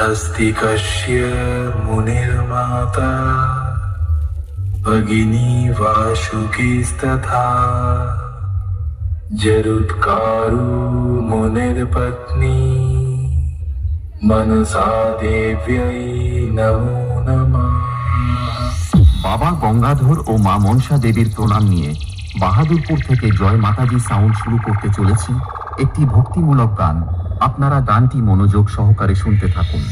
अस्ति कस्य मुनिर्माता भगिनी वासुकीस्तथा जरुत्कारो मुनिर्पत्नी मनसा देव्यै नमो नमः। বাবা গঙ্গাধর ও মা মনসা দেবীর প্রণাম নিয়ে বাহাদুরপুর থেকে জয় মাতাজি সাউন্ড শুরু করতে চলেছি একটি ভক্তিমূলক গান। আপনারা গানটি মনোযোগ সহকারে শুনতে থাকুন।